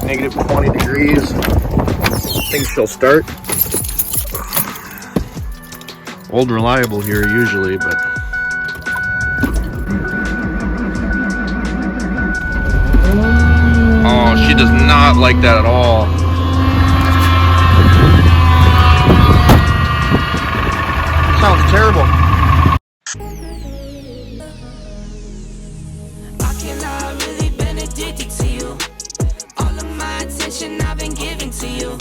negative 20 degrees. I think she'll start. Old reliable here usually, but oh, she does not like that at all. Sounds terrible. I cannot really been addicted to you. All of my attention I've been giving to you.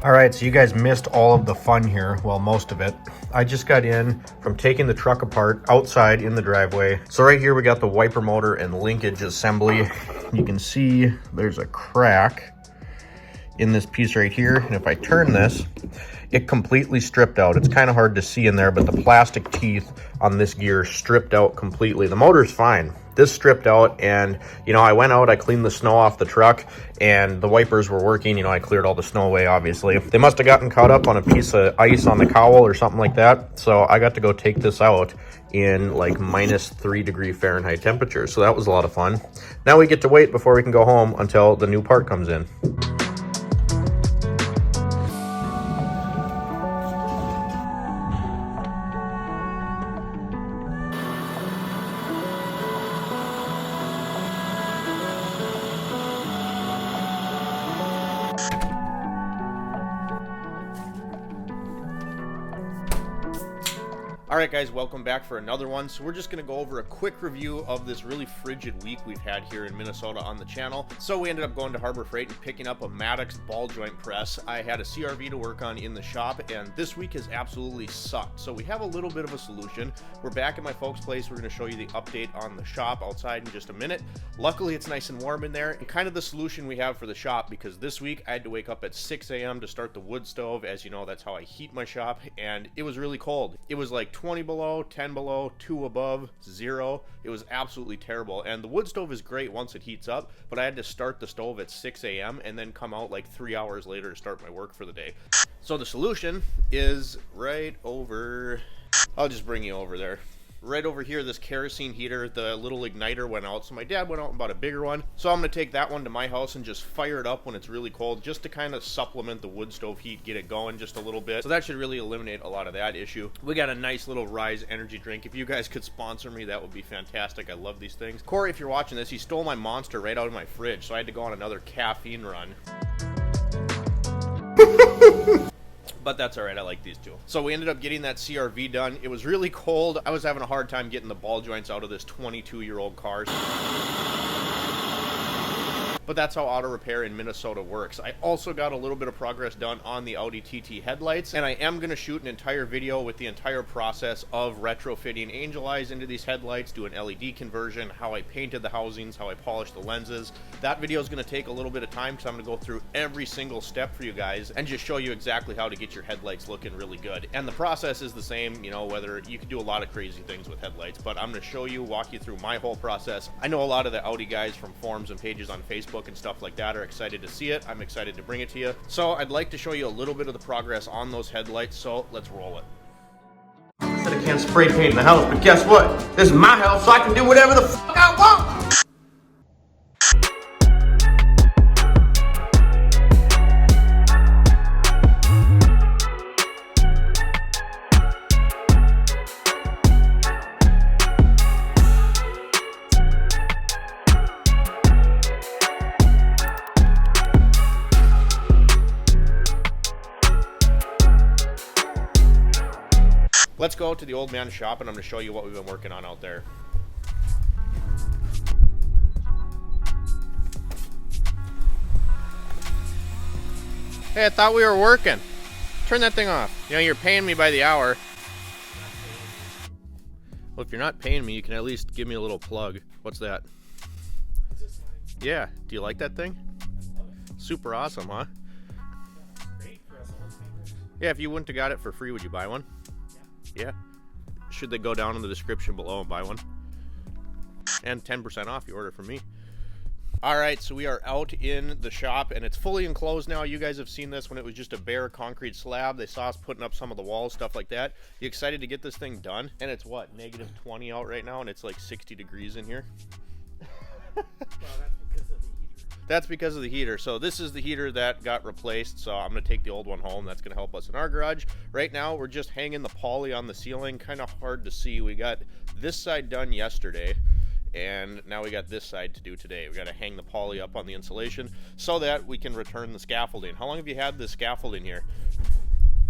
All right, so you guys missed all of the fun here. Well, most of it. I just got in from taking the truck apart outside in the driveway. So right here we got the wiper motor and linkage assembly. You can see there's a crack in this piece right here. And if I turn this, it completely stripped out. It's kind of hard to see in there, but the plastic teeth on this gear stripped out completely. The motor's fine. This stripped out, and you know, I went out, I cleaned the snow off the truck, and the wipers were working. You know, I cleared all the snow away, obviously. They must have gotten caught up on a piece of ice on the cowl or something like that. So I got to go take this out in like -3 Fahrenheit temperature. So that was a lot of fun. Now we get to wait before we can go home until the new part comes in. Alright guys, welcome back for another one. So we're just going to go over a quick review of this really frigid week we've had here in Minnesota on the channel. So we ended up going to Harbor Freight and picking up a Maddox ball joint press. I had a CRV to work on in the shop, and this week has absolutely sucked. So we have a little bit of a solution. We're back at my folks' place. We're going to show you the update on the shop outside in just a minute. Luckily it's nice and warm in there, and kind of the solution we have for the shop, because this week I had to wake up at 6 a.m. to start the wood stove. As you know, that's how I heat my shop, and it was really cold. It was like 20 below, 10 below, 2 above, 0. It was absolutely terrible. And the wood stove is great once it heats up, but I had to start the stove at 6 a.m. and then come out like 3 hours later to start my work for the day. So the solution is right over, I'll just bring you over there. Right over here, this kerosene heater, the little igniter went out, so my dad went out and bought a bigger one. So I'm going to take that one to my house and just fire it up when it's really cold, just to kind of supplement the wood stove heat, get it going just a little bit. So that should really eliminate a lot of that issue. We got a nice little Rise energy drink. If you guys could sponsor me, that would be fantastic. I love these things. Corey, if you're watching this, he stole my Monster right out of my fridge, so I had to go on another caffeine run. But that's all right, I like these two. So we ended up getting that CRV done. It was really cold. I was having a hard time getting the ball joints out of this 22-year-old car. But that's how auto repair in Minnesota works. I also got a little bit of progress done on the Audi TT headlights, and I am going to shoot an entire video with the entire process of retrofitting angel eyes into these headlights, do an LED conversion, how I painted the housings, how I polished the lenses. That video is going to take a little bit of time because I'm going to go through every single step for you guys and just show you exactly how to get your headlights looking really good. And the process is the same, you know, whether you can do a lot of crazy things with headlights, but I'm going to show you, walk you through my whole process. I know a lot of the Audi guys from forums and pages on Facebook and stuff like that are excited to see it. I'm excited to bring it to you. So I'd like to show you a little bit of the progress on those headlights, so let's roll it. I said I can't spray paint in the house, but guess what? This is my house, so I can do whatever the fuck I want! Let's go to the old man's shop and I'm going to show you what we've been working on out there. Hey, I thought we were working. Turn that thing off. You know, you're paying me by the hour. Well, if you're not paying me, you can at least give me a little plug. What's that? Yeah. Do you like that thing? Super awesome, huh? Yeah, if you wouldn't have got it for free, would you buy one? Yeah. Should they go down in the description below and buy one? And 10% off you order from me. All right, so we are out in the shop and it's fully enclosed now. You guys have seen this when it was just a bare concrete slab. They saw us putting up some of the walls, stuff like that. You excited to get this thing done? And it's what, negative 20 out right now, and it's like 60 degrees in here. Well, that's because of the heater. That's because of the heater. So this is the heater that got replaced. So I'm gonna take the old one home. That's gonna help us in our garage. Right now, we're just hanging the poly on the ceiling. Kind of hard to see. We got this side done yesterday, and now we got this side to do today. We got to hang the poly up on the insulation so that we can return the scaffolding. How long have you had this scaffolding here?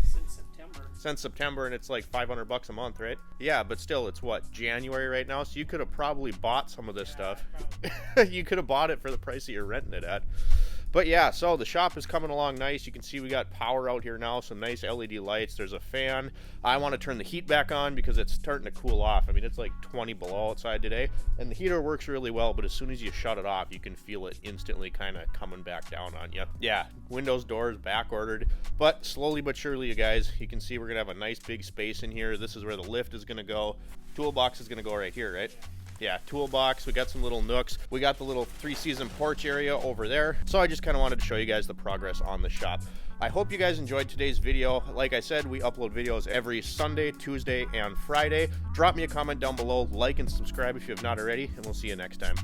Since September. Since September, and it's like $500 a month, right? Yeah, but still, it's what, January right now? So you could have probably bought some of this stuff. You could have bought it for the price that you're renting it at. But yeah, so the shop is coming along nice. You can see we got power out here now, some nice LED lights. There's a fan. I want to turn the heat back on because it's starting to cool off. I mean, it's like 20 below outside today, and the heater works really well, but as soon as you shut it off, you can feel it instantly kind of coming back down on you. Yeah, windows, doors, back ordered, but slowly but surely, you guys, you can see we're going to have a nice big space in here. This is where the lift is going to go. Toolbox is going to go right here, right? Yeah, toolbox. We got some little nooks. We got the little 3-season porch area over there. So I just kind of wanted to show you guys the progress on the shop. I hope you guys enjoyed today's video. Like I said, we upload videos every Sunday, Tuesday, and Friday. Drop me a comment down below, like and subscribe if you have not already, and we'll see you next time.